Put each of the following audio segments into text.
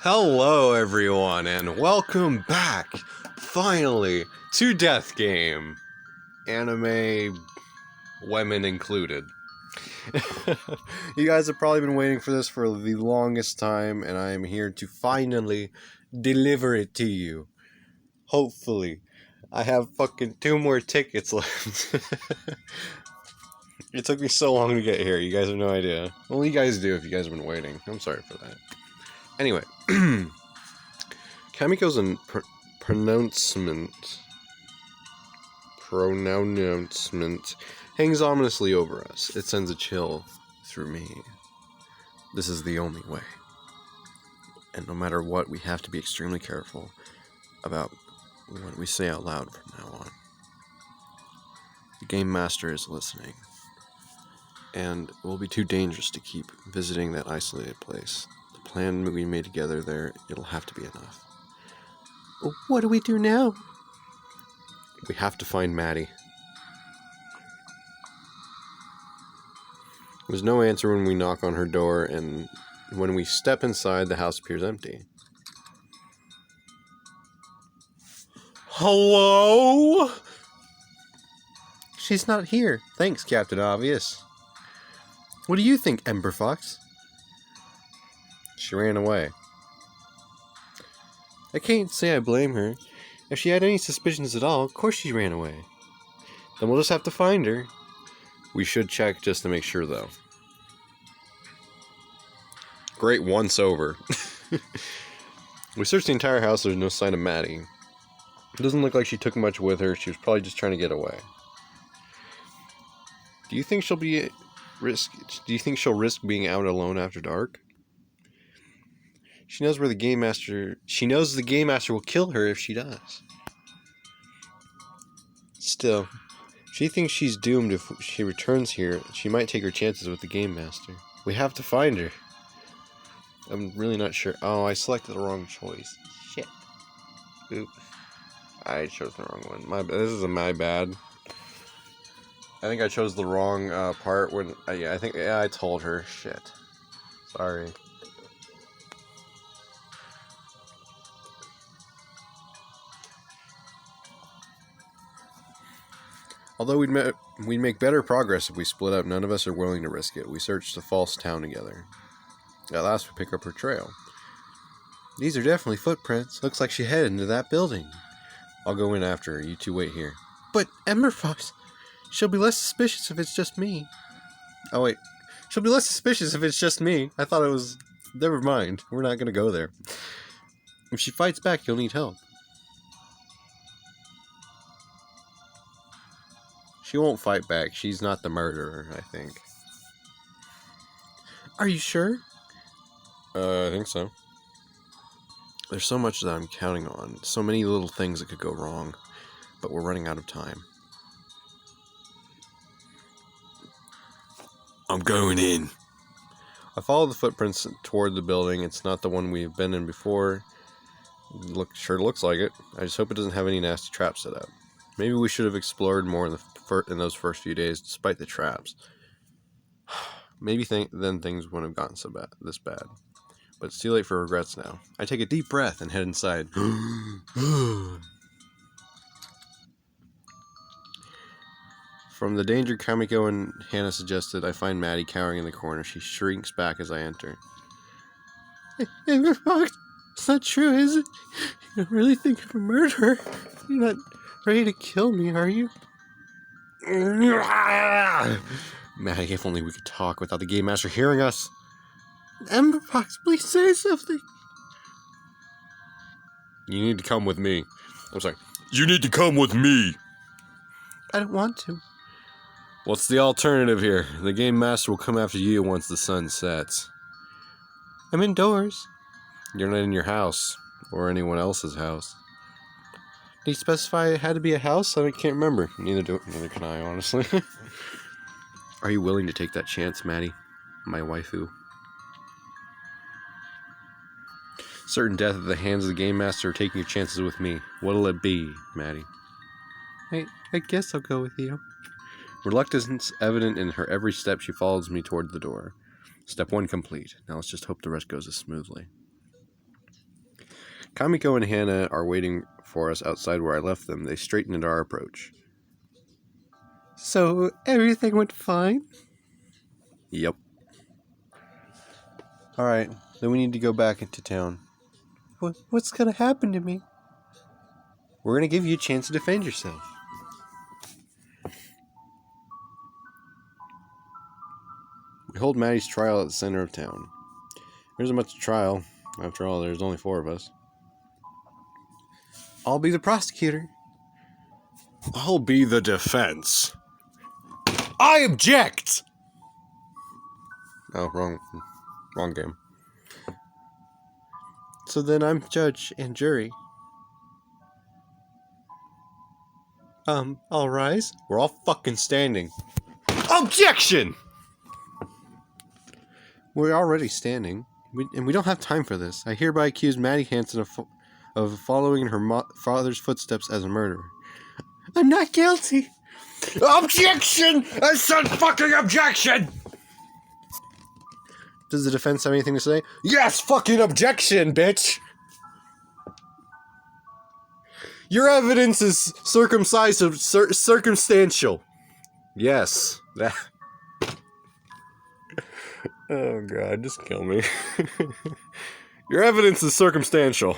Hello everyone and welcome back, finally, to Death Game. Anime, women included. You guys have probably been waiting for this for the longest time, and I am here to finally deliver it to you. Hopefully. I have fucking 2 more tickets left. It took me so long to get here, you guys have no idea. Well, you guys do if you guys have been waiting. I'm sorry for that. Anyway. Kamiko's pronouncement hangs ominously over us. It sends a chill through me. This is the only way. And no matter what, we have to be extremely careful about what we say out loud from now on. The game master is listening. And it will be too dangerous to keep visiting that isolated place. The plan we made together there, it'll have to be enough. What do we do now? We have to find Maddie. There's no answer when we knock on her door, and when we step inside, the house appears empty. Hello? She's not here. Thanks, Captain Obvious. What do you think, EmberFox? She ran away. I can't say I blame her. If she had any suspicions at all, of course she ran away. Then we'll just have to find her. We should check just to make sure, though. Great once over. We searched the entire house, there's no sign of Maddie. It doesn't look like she took much with her, she was probably just trying to get away. Do you think she'll risk being out alone after dark? She knows the game master will kill her if she does. Still, she thinks she's doomed if she returns here. She might take her chances with the game master. We have to find her. I'm really not sure. Oh, I selected the wrong choice. Shit. Oop. I chose the wrong one. This is my bad. I think I chose the wrong part when... I told her. Shit. Sorry. Although we'd make better progress if we split up, none of us are willing to risk it. We searched the false town together. At last we pick up her trail. These are definitely footprints. Looks like she headed into that building. I'll go in after her. You two wait here. But EmberFox, she'll be less suspicious if it's just me. Oh wait, she'll be less suspicious if it's just me. I thought it was... Never mind. We're not gonna go there. If she fights back, you'll need help. She won't fight back. She's not the murderer, I think. Are you sure? I think so. There's so much that I'm counting on. So many little things that could go wrong. But we're running out of time. I'm going in. I follow the footprints toward the building. It's not the one we've been in before. Sure looks like it. I just hope it doesn't have any nasty traps set up. Maybe we should have explored more in those first few days, despite the traps. Maybe then things wouldn't have gotten this bad. But it's too late for regrets now. I take a deep breath and head inside. From the danger Kamiko and Hannah suggested, I find Maddie cowering in the corner. She shrinks back as I enter. It's not true, is it? You don't really think I'm a murderer? You're not ready to kill me, are you? Maddie, if only we could talk without the game master hearing us. EmberFox, please say something. You need to come with me. I'm sorry. You need to come with me. I don't want to. What's the alternative here? The game master will come after you once the sun sets. I'm indoors. You're not in your house, or anyone else's house. Did you specify it had to be a house? I can't remember. Neither can I, honestly. Are you willing to take that chance, Maddie? My waifu. Certain death at the hands of the game master, or taking your chances with me. What'll it be, Maddie? I guess I'll go with you. Reluctance evident in her every step, she follows me toward the door. Step 1 complete. Now let's just hope the rest goes as smoothly. Kamiko and Hannah are waiting for us outside where I left them. They straightened our approach. So, everything went fine? Yep. Alright, then we need to go back into town. What's gonna happen to me? We're gonna give you a chance to defend yourself. We hold Maddie's trial at the center of town. There isn't much trial. After all, there's only 4 of us. I'll be the prosecutor. I'll be the defense. I object! Oh, wrong game. So then I'm judge and jury. All rise. We're all fucking standing. Objection! We're already standing, and we don't have time for this. I hereby accuse Maddie Hansen of following in her father's footsteps as a murderer. I'm not guilty. Objection! I said fucking objection! Does the defense have anything to say? Yes, fucking objection, bitch! Your evidence is circumstantial. Yes. That. Oh god, just kill me. Your evidence is circumstantial.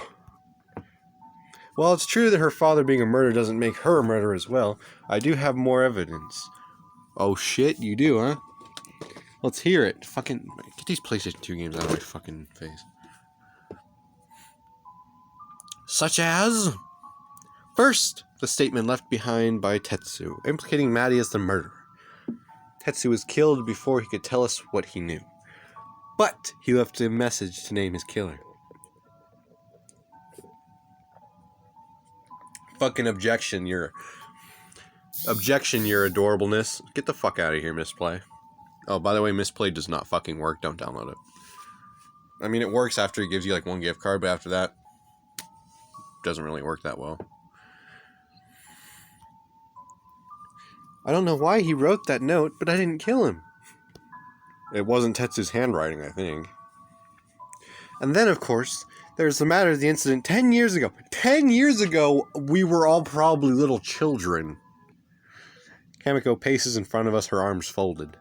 While it's true that her father being a murderer doesn't make her a murderer as well, I do have more evidence. Oh shit, you do, huh? Let's hear it. Fucking get these PlayStation 2 games out of my fucking face. Such as... First, the statement left behind by Tetsu, implicating Maddie as the murderer. Tetsu was killed before he could tell us what he knew. But he left a message to name his killer. Fucking objection, your adorableness. Get the fuck out of here, Misplay. Oh, by the way, Misplay does not fucking work. Don't download it. I mean, it works after it gives you like 1 gift card, but after that, it doesn't really work that well. I don't know why he wrote that note, but I didn't kill him. It wasn't Tetsu's handwriting, I think. And then, of course, there's the matter of the incident 10 years ago. 10 years ago, we were all probably little children. Kamiko paces in front of us, her arms folded.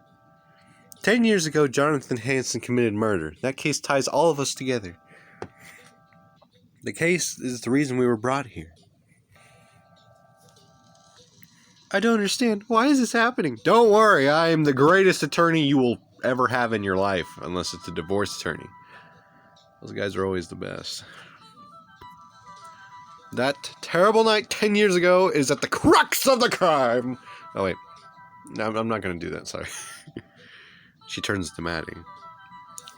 10 years ago, Jonathan Hansen committed murder. That case ties all of us together. The case is the reason we were brought here. I don't understand. Why is this happening? Don't worry, I am the greatest attorney you will ever have in your life, unless it's a divorce attorney. Those guys are always the best. That terrible night 10 years ago is at the crux of the crime. Oh, wait. No, I'm not going to do that, sorry. She turns to Maddie.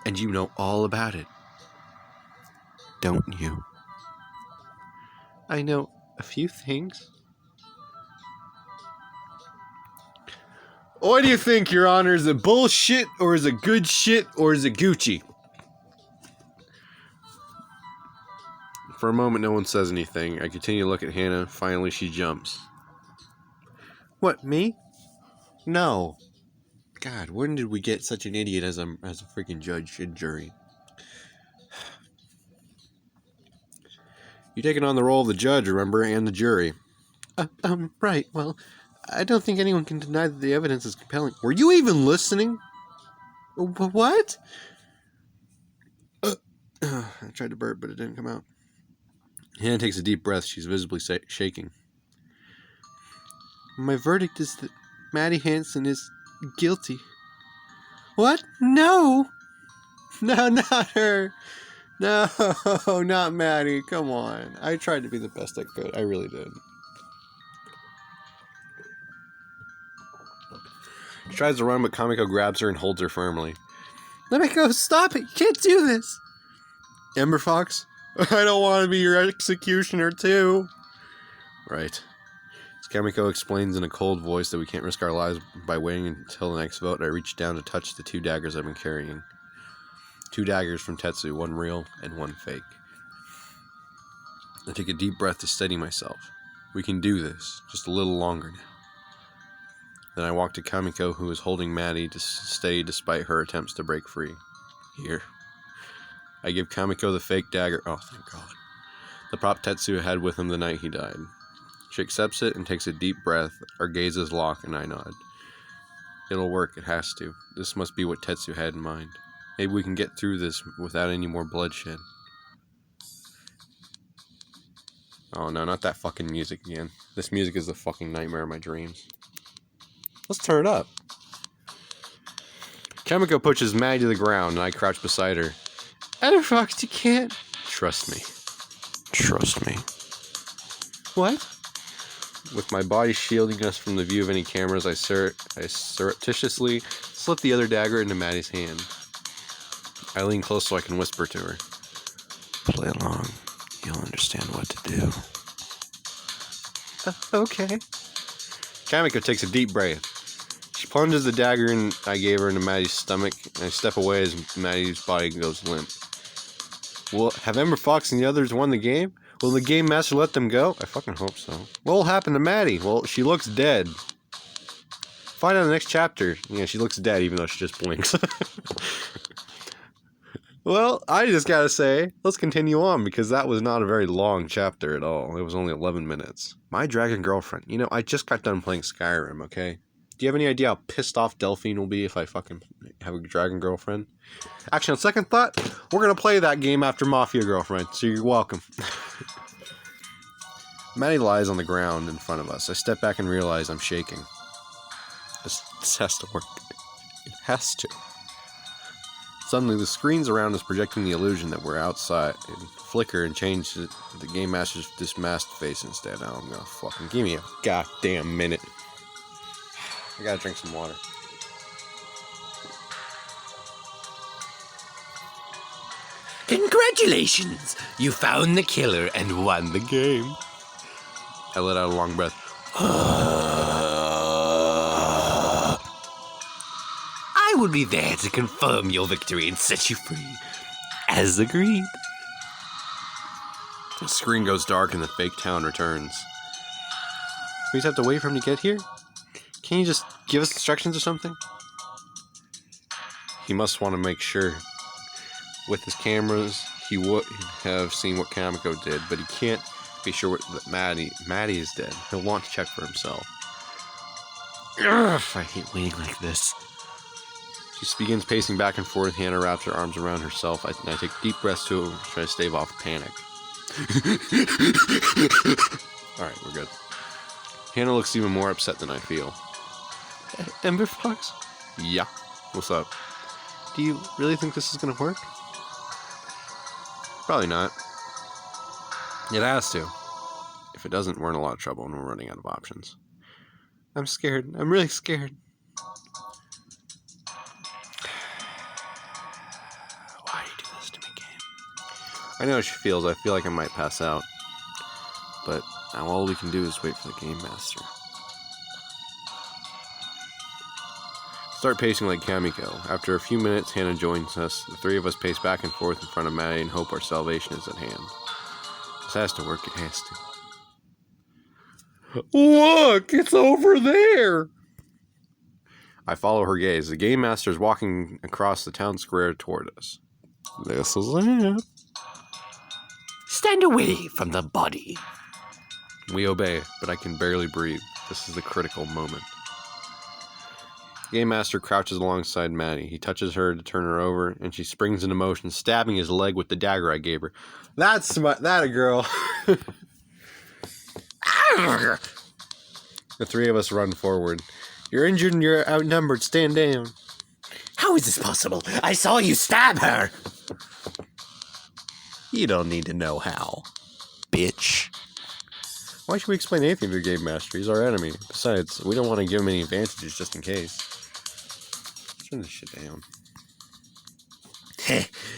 And you know all about it. Don't you? I know a few things. What do you think, Your Honor? Is it bullshit, or is it good shit, or is it Gucci? For a moment, no one says anything. I continue to look at Hannah. Finally, she jumps. What, me? No. God, when did we get such an idiot as a freaking judge and jury? You're taking on the role of the judge, remember, and the jury. Right, well... I don't think anyone can deny that the evidence is compelling. Were you even listening? What? I tried to burp, but it didn't come out. Hannah takes a deep breath. She's visibly shaking. My verdict is that Maddie Hansen is guilty. What? No! No, not her. No, not Maddie. Come on. I tried to be the best I could. I really did. She tries to run, but Kamiko grabs her and holds her firmly. Let me go. Stop it. You can't do this. EmberFox? I don't want to be your executioner, too. Right. As Kamiko explains in a cold voice that we can't risk our lives by waiting until the next vote, I reach down to touch the 2 daggers I've been carrying. 2 daggers from Tetsu, 1 real and 1 fake. I take a deep breath to steady myself. We can do this. Just a little longer now. Then I walk to Kamiko, who is holding Maddie to stay despite her attempts to break free. Here. I give Kamiko the fake dagger. Oh, thank God. the prop Tetsu had with him the night he died. She accepts it and takes a deep breath. Our gazes lock and I nod. It'll work, it has to. This must be what Tetsu had in mind. Maybe we can get through this without any more bloodshed. Oh no, not that fucking music again. This music is the fucking nightmare of my dreams. Let's turn it up. Kamiko pushes Maddie to the ground and I crouch beside her. EmberFox, you can't. Trust me. Trust me. What? With my body shielding us from the view of any cameras, I surreptitiously slip the other dagger into Maddie's hand. I lean close so I can whisper to her. Play along. You'll understand what to do. Okay. Kamiko takes a deep breath. She plunges the dagger I gave her into Maddie's stomach, and I step away as Maddie's body goes limp. Well, have EmberFox and the others won the game? Will the game master let them go? I fucking hope so. What will happen to Maddie? Well, she looks dead. Find out in the next chapter. Yeah, she looks dead even though she just blinks. Well, I just gotta say, let's continue on because that was not a very long chapter at all. It was only 11 minutes. My dragon girlfriend. You know, I just got done playing Skyrim, okay? Do you have any idea how pissed off Delphine will be if I fucking have a dragon girlfriend? Actually, on second thought, we're gonna play that game after Mafia Girlfriend, so you're welcome. Maddie lies on the ground in front of us. I step back and realize I'm shaking. This has to work. It has to. Suddenly, the screens around us projecting the illusion that we're outside flicker and change to the game master's dismasked face instead. Now I'm gonna fucking give me a goddamn minute. I gotta drink some water. Congratulations! You found the killer and won the game. I let out a long breath. I will be there to confirm your victory and set you free. As agreed. The screen goes dark and the fake town returns. We just have to wait for him to get here? Can you just give us instructions or something? He must want to make sure. With his cameras, he would have seen what Kamiko did, but he can't be sure that Maddie is dead. He'll want to check for himself. Ugh, I hate waiting like this. She begins pacing back and forth. Hannah wraps her arms around herself. I take deep breaths to try to stave off panic. Alright, we're good. Hannah looks even more upset than I feel. EmberFox? Yeah. What's up? Do you really think this is gonna work? Probably not. It has to. If it doesn't, we're in a lot of trouble and we're running out of options. I'm scared. I'm really scared. Why do you do this to me, game? I know how she feels. I feel like I might pass out. But now all we can do is wait for the game master. Start pacing like Kamiko. After a few minutes, Hannah joins us. The three of us pace back and forth in front of Maddie and hope our salvation is at hand. This has to work. It has to. Look! It's over there! I follow her gaze. The game master is walking across the town square toward us. This is it. Stand away from the body. We obey, but I can barely breathe. This is the critical moment. The game master crouches alongside Maddie. He touches her to turn her over, and she springs into motion, stabbing his leg with the dagger I gave her. That's a girl. The three of us run forward. You're injured and you're outnumbered. Stand down. How is this possible? I saw you stab her. You don't need to know how, bitch. Why should we explain anything to the game master? He's our enemy. Besides, we don't want to give him any advantages just in case. Turn this shit down.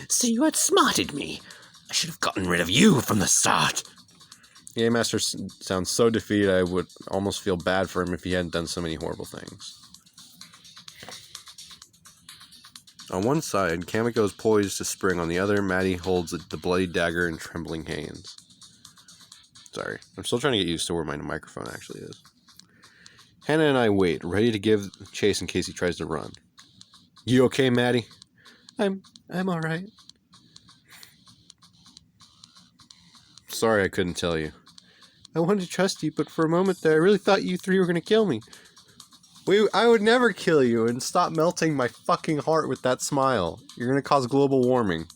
So you outsmarted me. I should have gotten rid of you from the start. The game master sounds so defeated I would almost feel bad for him if he hadn't done so many horrible things. On one side, Kamiko is poised to spring. On the other, Maddie holds the bloody dagger in trembling hands. Sorry, I'm still trying to get used to where my microphone actually is. Hannah and I wait, ready to give chase in case he tries to run. You okay, Maddie? I'm alright. Sorry I couldn't tell you. I wanted to trust you, but for a moment there, I really thought you three were going to kill me. I would never kill you, and stop melting my fucking heart with that smile. You're going to cause global warming.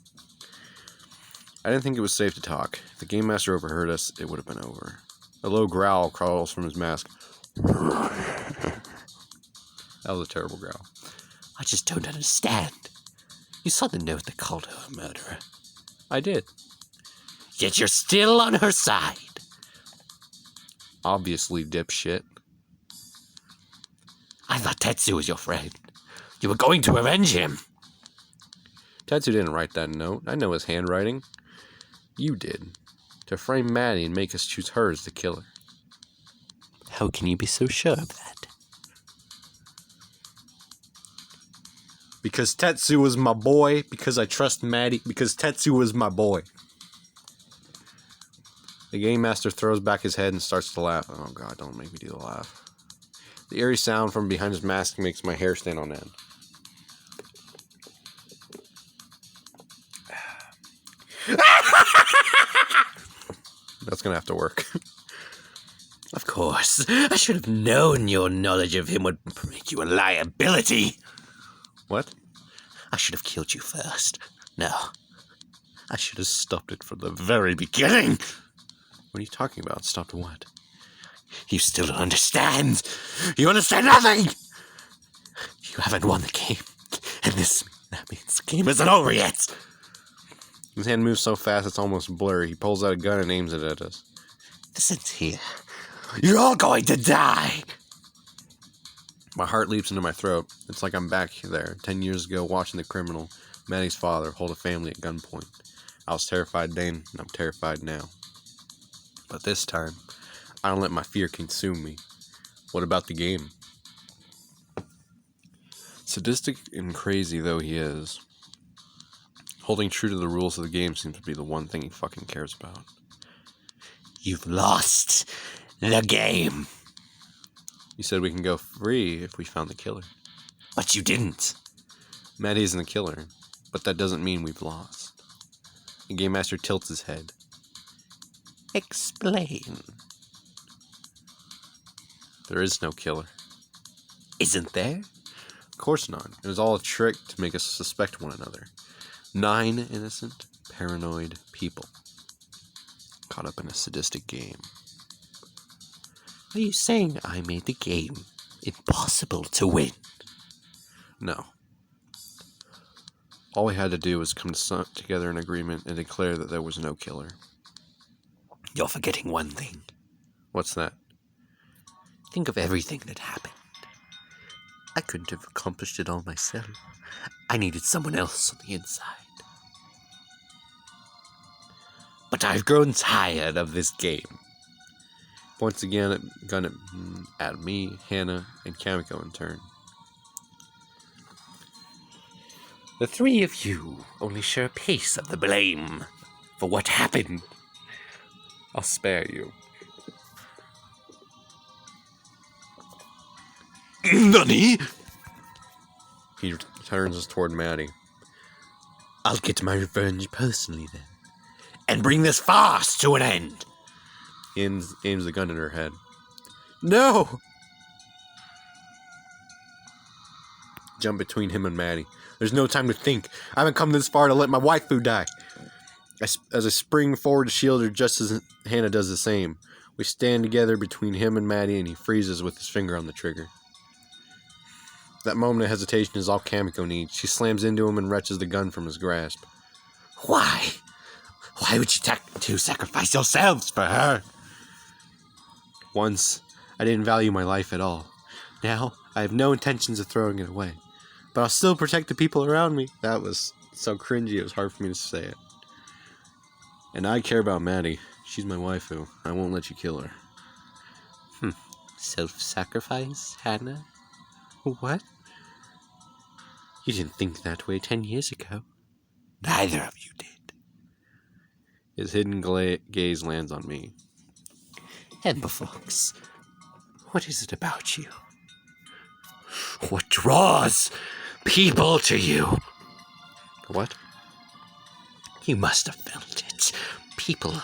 I didn't think it was safe to talk. If the game master overheard us, it would have been over. A low growl crawls from his mask. That was a terrible growl. I just don't understand. You saw the note that called her a murderer. I did. Yet you're still on her side. Obviously, dipshit. I thought Tetsu was your friend. You were going to avenge him. Tetsu didn't write that note. I know his handwriting. You did. To frame Maddie and make us choose her as the killer. How can you be so sure of that? Because Tetsu was my boy. Because I trust Maddie. Because Tetsu was my boy. The game master throws back his head and starts to laugh. Oh god, don't make me do the laugh. The eerie sound from behind his mask makes my hair stand on end. That's gonna have to work. Of course. I should have known your knowledge of him would make you a liability. What? I should have killed you first. No. I should have stopped it from the very beginning. What are you talking about? Stopped what? You still don't understand. You understand nothing. You haven't won the game. And that means the game isn't over yet. His hand moves so fast it's almost blurry. He pulls out a gun and aims it at us. Listen here. You're all going to die. My heart leaps into my throat. It's like I'm back there, 10 years ago, watching the criminal, Maddie's father, hold a family at gunpoint. I was terrified then, and I'm terrified now. But this time, I don't let my fear consume me. What about the game? Sadistic and crazy though he is, holding true to the rules of the game seems to be the one thing he fucking cares about. You've lost the game. You said we can go free if we found the killer. But you didn't. Maddie isn't the killer, but that doesn't mean we've lost. The game master tilts his head. Explain. There is no killer. Isn't there? Of course not. It was all a trick to make us suspect one another. 9 innocent, paranoid people caught up in a sadistic game. Are you saying I made the game impossible to win? No. All we had to do was come together in agreement and declare that there was no killer. You're forgetting one thing. What's that? Think of everything that happened. I couldn't have accomplished it all myself. I needed someone else on the inside. But I've grown tired of this game. Points again at me, Hannah, and Kamiko in turn. The three of you only share a piece of the blame for what happened. I'll spare you. Nani? He turns us toward Maddie. I'll get my revenge personally then. And bring this farce to an end. He aims the gun at her head. No! Jump between him and Maddie. There's no time to think. I haven't come this far to let my waifu die. As I spring forward to shield her just as Hannah does the same. We stand together between him and Maddie and he freezes with his finger on the trigger. That moment of hesitation is all Kamiko needs. She slams into him and wrenches the gun from his grasp. Why? Why would you two sacrifice yourselves for her? Once, I didn't value my life at all. Now, I have no intentions of throwing it away. But I'll still protect the people around me. That was so cringy, it was hard for me to say it. And I care about Maddie. She's my waifu. I won't let you kill her. Self-sacrifice, Hannah? What? You didn't think that way 10 years ago. Neither of you did. His hidden gaze lands on me. EmberFox, what is it about you? What draws people to you? What? You must have felt it. People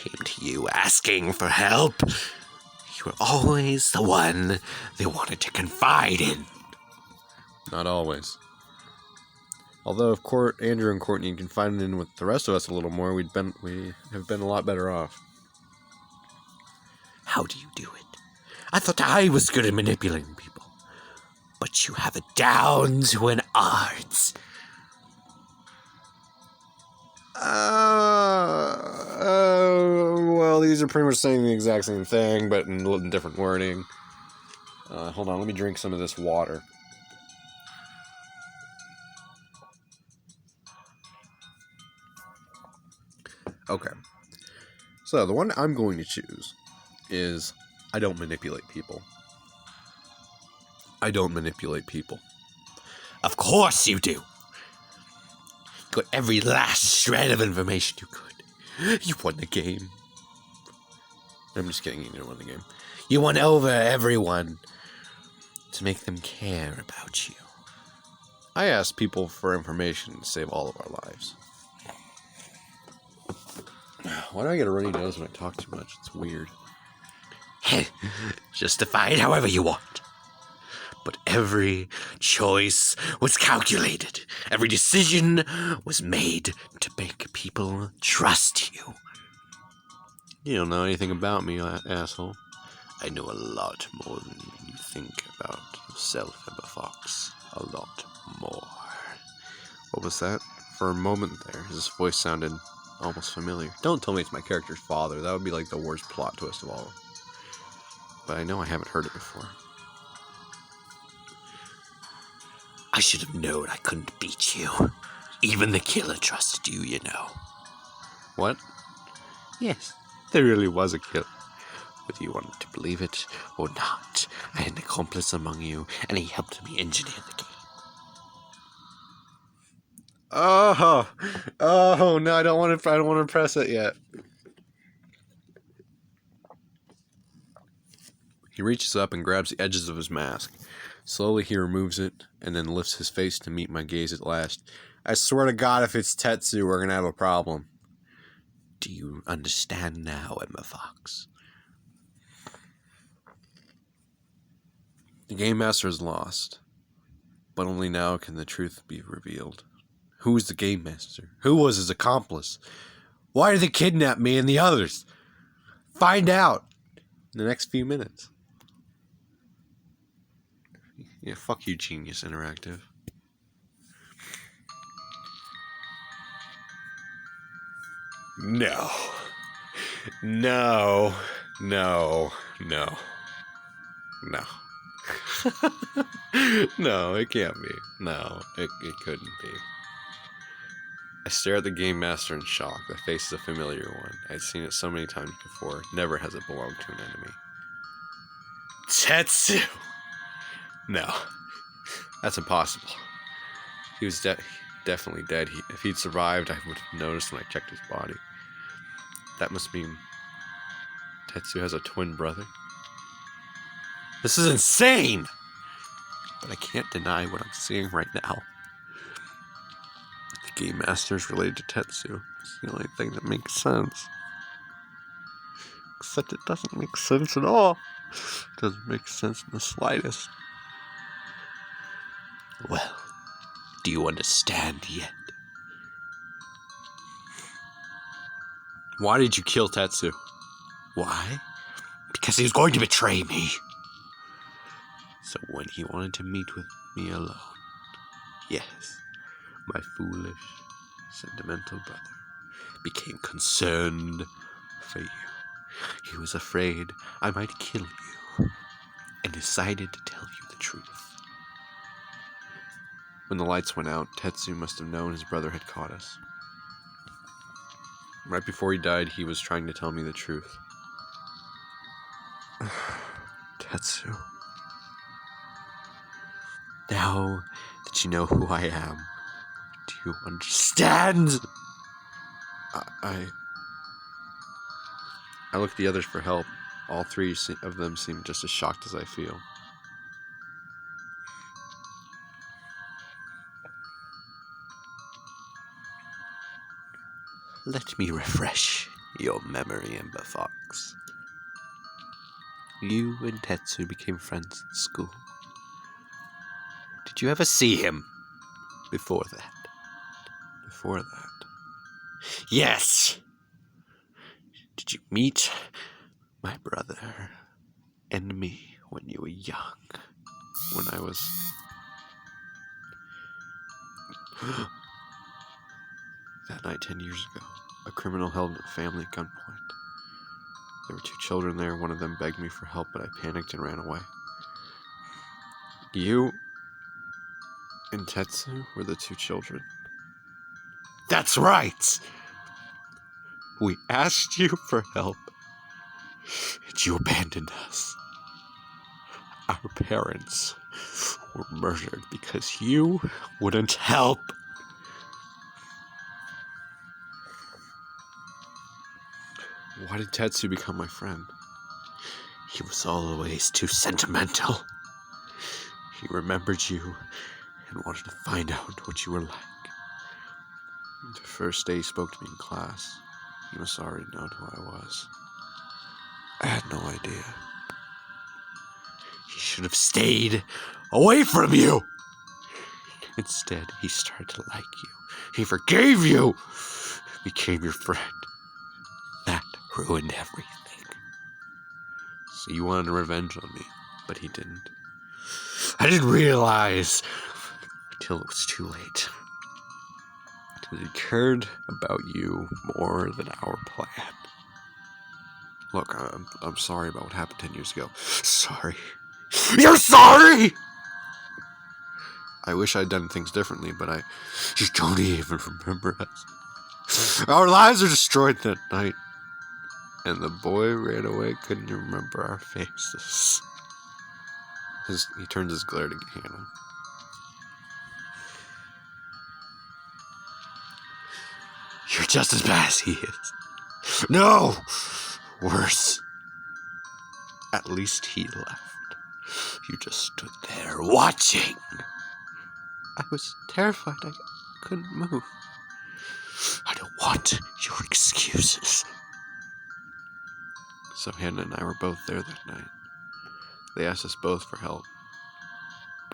came to you asking for help, you were always the one they wanted to confide in. Not always. Although if Andrew and Courtney confided in with the rest of us a little more, we have been a lot better off. How do you do it? I thought I was good at manipulating people, but you have it down to an art. Well, these are pretty much saying the exact same thing, but in different wording. Hold on, let me drink some of this water. Okay. So, the one I'm going to choose is I don't manipulate people. I don't manipulate people. Of course you do. You got every last shred of information you could. You won the game. I'm just kidding, you didn't win the game. You won over everyone to make them care about you. I asked people for information to save all of our lives. Why do I get a runny nose when I talk too much? It's weird. Justify it however you want. But every choice was calculated. Every decision was made to make people trust you. You don't know anything about me, asshole. I know a lot more than you think about yourself, EmberFox. A lot more. What was that? For a moment there, his voice sounded almost familiar. Don't tell me it's my character's father. That would be like the worst plot twist of all. But I know I haven't heard it before. I should have known I couldn't beat you. Even the killer trusted you, you know. What? Yes, there really was a killer. Whether you wanted to believe it Or not, I had an accomplice among you, and he helped me engineer the game. Oh no! I don't want to press it yet. He reaches up and grabs the edges of his mask. Slowly he removes it, and then lifts his face to meet my gaze at last. I swear to God, if it's Tetsu, we're gonna have a problem. Do you understand now, EmberFox? The game master is lost, but only now can the truth be revealed. Who is the game master? Who was his accomplice? Why did they kidnap me and the others? Find out in the next few minutes. Yeah, fuck you, Genius Interactive. No. No. No. No. No. No, it can't be. No, it couldn't be. I stare at the game master in shock. The face is a familiar one. I'd seen it so many times before. Never has it belonged to an enemy. Tetsu! No. That's impossible. He was definitely dead. If he'd survived, I would have noticed when I checked his body. That must mean Tetsu has a twin brother. This is insane! But I can't deny what I'm seeing right now. The game master is related to Tetsu. It's the only thing that makes sense. Except it doesn't make sense at all. It doesn't make sense in the slightest. Well, do you understand yet? Why did you kill Tetsu? Why? Because he was going to betray me. So when he wanted to meet with me alone, yes, my foolish, sentimental brother became concerned for you. He was afraid I might kill you and decided to tell you the truth. When the lights went out, Tetsu must have known his brother had caught us. Right before he died, he was trying to tell me the truth. Tetsu. Now that you know who I am, do you understand? I look at the others for help. All three of them seem just as shocked as I feel. Let me refresh your memory, EmberFox. You and Tetsu became friends at school. Did you ever see him before that? Before that, Yes! Did you meet my brother and me when you were young? when I was... That night 10 years ago, a criminal held a family at gunpoint. There were 2 children there. One of them begged me for help, but I panicked and ran away. You and Tetsu were the 2 children. That's right! We asked you for help, and you abandoned us. Our parents were murdered because you wouldn't help. Why did Tetsu become my friend? He was always too sentimental. He remembered you and wanted to find out what you were like. The first day he spoke to me in class, he must have already known who I was. I had no idea. He should have stayed away from you. Instead, he started to like you. He forgave you, became your friend. That ruined everything. So you wanted revenge on me, but he didn't. I didn't realize until it was too late That he cared about you more than our plan. Look, I'm sorry about what happened 10 years ago. Sorry. You're sorry! I wish I'd done things differently, but You don't even remember us. Our lives were destroyed that night. And the boy ran away, couldn't even remember our faces. He turns his glare to Hannah. You're just as bad as he is. No! Worse. At least he left. You just stood there watching. I was terrified. I couldn't move. I don't want your excuses. So Hannah and I were both there that night. They asked us both for help,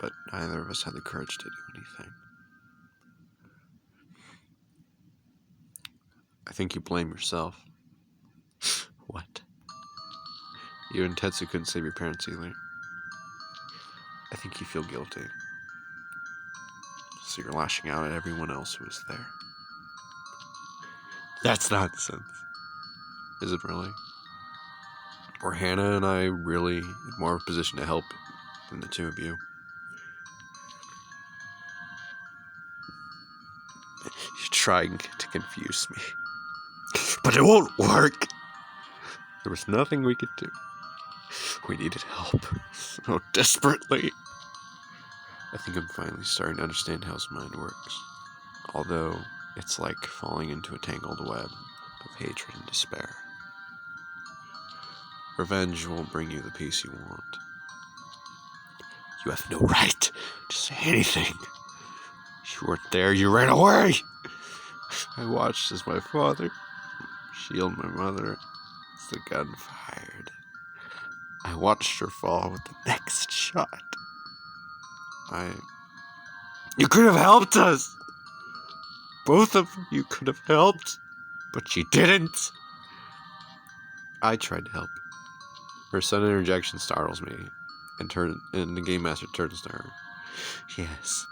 but neither of us had the courage to do anything. I think you blame yourself. What? You and Tetsu couldn't save your parents either. I think you feel guilty. So you're lashing out at everyone else who was there. That's nonsense. Is it really? Were Hannah and I really in more of a position to help than the 2 of you? You're trying to confuse me. But it won't work. There was nothing we could do. We needed help so desperately. I think I'm finally starting to understand how his mind works. Although, it's like falling into a tangled web of hatred and despair. Revenge won't bring you the peace you want. You have no right to say anything. You weren't there, you ran away. I watched as my father shield my mother as the gun fired. I watched her fall with the next shot. You could have helped us. Both of you could have helped, but you didn't. I tried to help. Her sudden interjection startles me, and the gamemaster turns to her. Yes,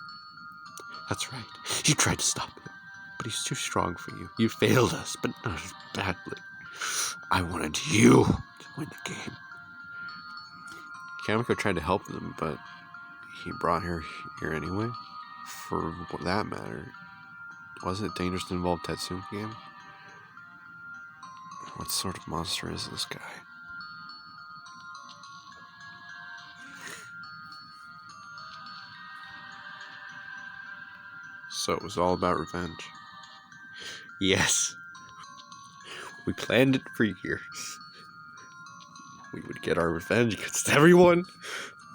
that's right. You tried to stop him, but he's too strong for you. You failed us, but not as badly. I wanted you to win the game. Kamiko tried to help them, but he brought her here anyway. For that matter, wasn't it dangerous to involve Tetsu in the game? What sort of monster is this guy? So it was all about revenge. Yes. We planned it for years. We would get our revenge against everyone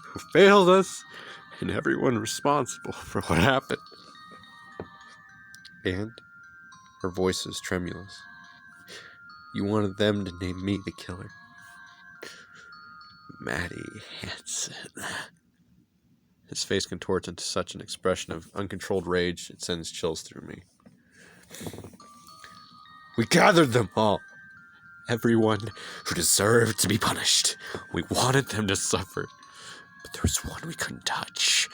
who failed us and everyone responsible for what happened. And her voice is tremulous. You wanted them to name me the killer. Maddie Hansen. His face contorts into such an expression of uncontrolled rage, it sends chills through me. We gathered them all. Everyone who deserved to be punished. We wanted them to suffer. But there was one we couldn't touch.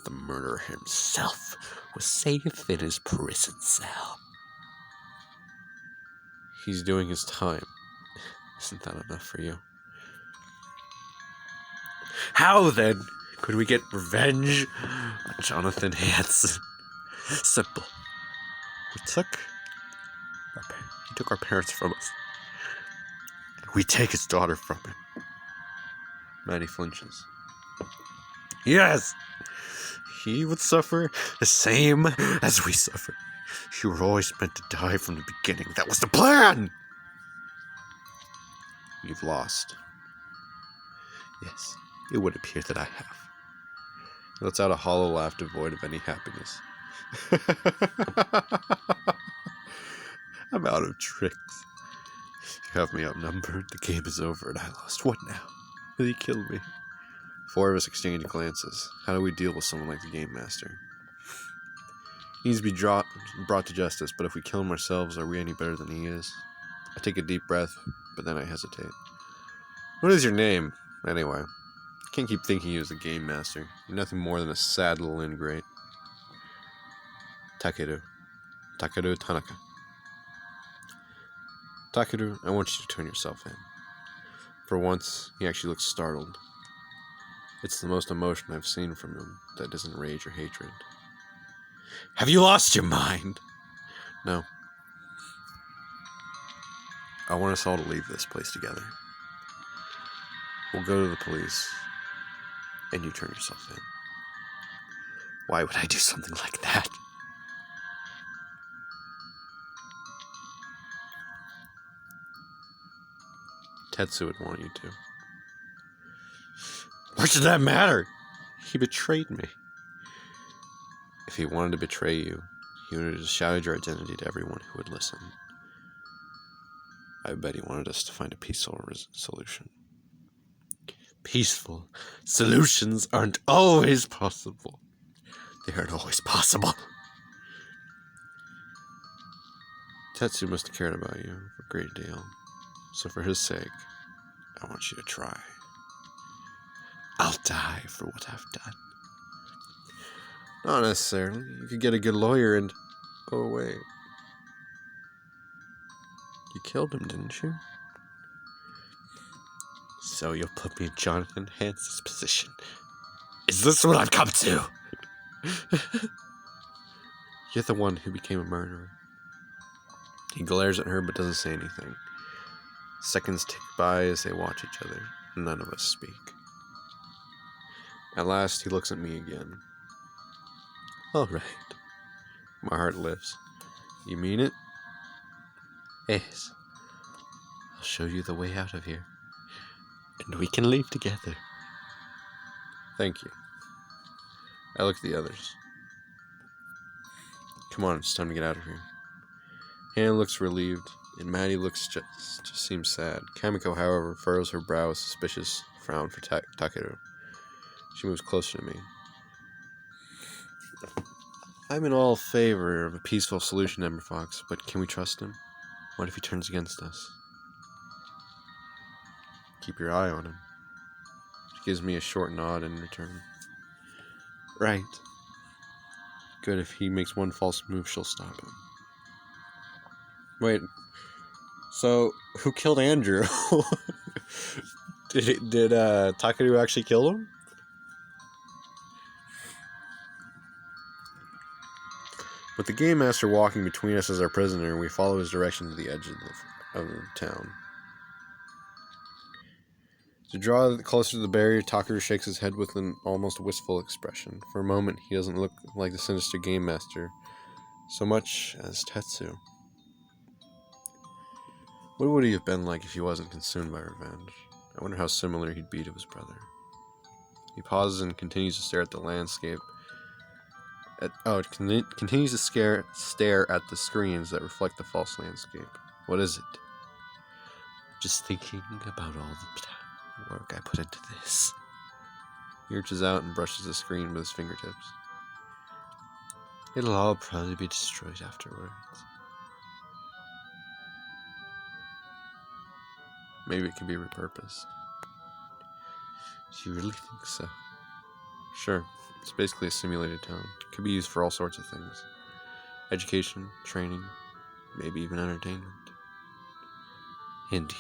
The murderer himself was safe in his prison cell. He's doing his time. Isn't that enough for you? How then could we get revenge on Jonathan Hansen? Simple. He took our parents from us. We take his daughter from him. Maddie flinches. Yes! He would suffer the same as we suffer. You were always meant to die from the beginning. That was the plan! You've lost. Yes, it would appear that I have. He lets out a hollow laugh devoid of any happiness. I'm out of tricks. You have me outnumbered. The game is over and I lost. What now? He killed me. 4 of us exchange glances. How do we deal with someone like the game master? He needs to be brought to justice, but if we kill him ourselves, are we any better than he is? I take a deep breath, but then I hesitate. What is your name, anyway? I can't keep thinking you as the game master. You're nothing more than a sad little ingrate. Takeru Tanaka. Takeru, I want you to turn yourself in. For once, he actually looks startled. It's the most emotion I've seen from him that isn't rage or hatred. Have you lost your mind? No. I want us all to leave this place together. We'll go to the police, and you turn yourself in. Why would I do something like that? Tetsu would want you to. What does that matter? He betrayed me. If he wanted to betray you, he would have just shouted your identity to everyone who would listen. I bet he wanted us to find a peaceful solution. Peaceful solutions aren't always possible. They aren't always possible. Tetsu must have cared about you a great deal. So for his sake, I want you to try. I'll die for what I've done. Not necessarily. You could get a good lawyer and go away. You killed him, didn't you? So you'll put me in Jonathan Hansen's position. Is this what I've come to? You're the one who became a murderer. He glares at her but doesn't say anything. Seconds tick by as they watch each other. None of us speak. At last, he looks at me again. All right. My heart lifts. You mean it? Yes. I'll show you the way out of here. And we can leave together. Thank you. I look at the others. Come on, it's time to get out of here. Hannah looks relieved, and Maddie just seems sad. Kamiko, however, furrows her brow with a suspicious frown for Takeru. She moves closer to me. I'm in all favor of a peaceful solution, EmberFox, but can we trust him? What if he turns against us? Keep your eye on him. She gives me a short nod in return. Right. Good, if he makes one false move, she'll stop him. Wait, so who killed Andrew? Did Takeru actually kill him? With the game master walking between us as our prisoner, we follow his direction to the edge of the town. To draw closer to the barrier, Takeru shakes his head with an almost wistful expression. For a moment, he doesn't look like the sinister game master so much as Tetsu. What would he have been like if he wasn't consumed by revenge? I wonder how similar he'd be to his brother. He pauses and continues to stare at the landscape. Continues to stare at the screens that reflect the false landscape. What is it? Just thinking about all the work I put into this. He reaches out and brushes the screen with his fingertips. It'll all probably be destroyed afterwards. Maybe it can be repurposed. Do you really think so? Sure, it's basically a simulated town. It could be used for all sorts of things. Education, training, maybe even entertainment. Indeed.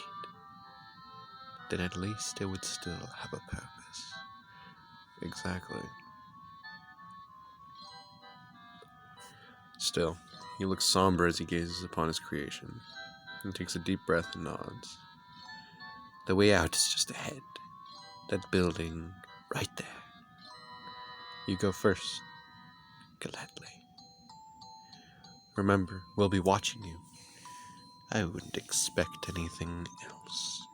Then at least it would still have a purpose. Exactly. Still, he looks somber as he gazes upon his creation. He takes a deep breath and nods. The way out is just ahead. That building right there. You go first. Gladly. Remember, we'll be watching you. I wouldn't expect anything else.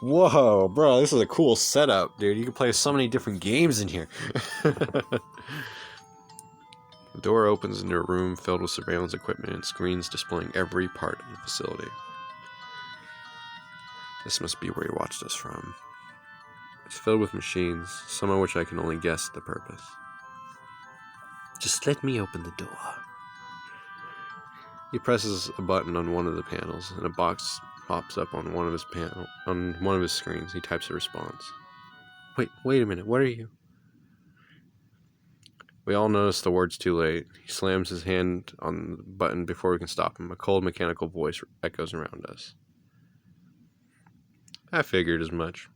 Whoa, bro, this is a cool setup, dude. You can play so many different games in here. The door opens into a room filled with surveillance equipment and screens displaying every part of the facility. This must be where he watched us from. It's filled with machines, some of which I can only guess the purpose. Just let me open the door. He presses a button on one of the panels, and a box pops up on one of his screens. He types a response. Wait a minute. What are you? We all notice the words too late. He slams his hand on the button before we can stop him. A cold mechanical voice echoes around us. I figured as much.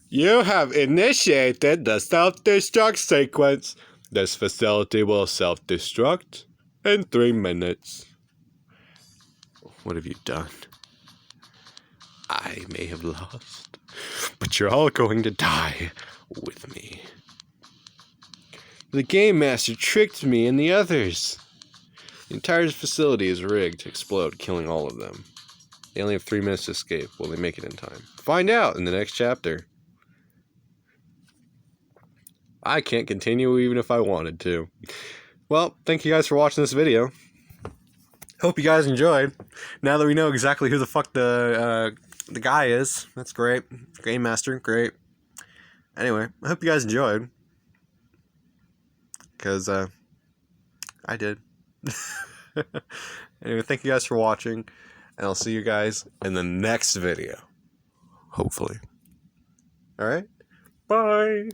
You have initiated the self-destruct sequence. This facility will self-destruct in 3 minutes. What have you done? I may have lost, but you're all going to die with me. The gamemaster tricked me and the others. The entire facility is rigged to explode, killing all of them. They only have 3 minutes to escape. Will they make it in time? Find out in the next chapter. I can't continue even if I wanted to. Well, thank you guys for watching this video. Hope you guys enjoyed. Now that we know exactly who the fuck the guy is, that's great. Game Master, great. Anyway, I hope you guys enjoyed. Because, I did. Anyway, thank you guys for watching. And I'll see you guys in the next video. Hopefully. Alright? Bye!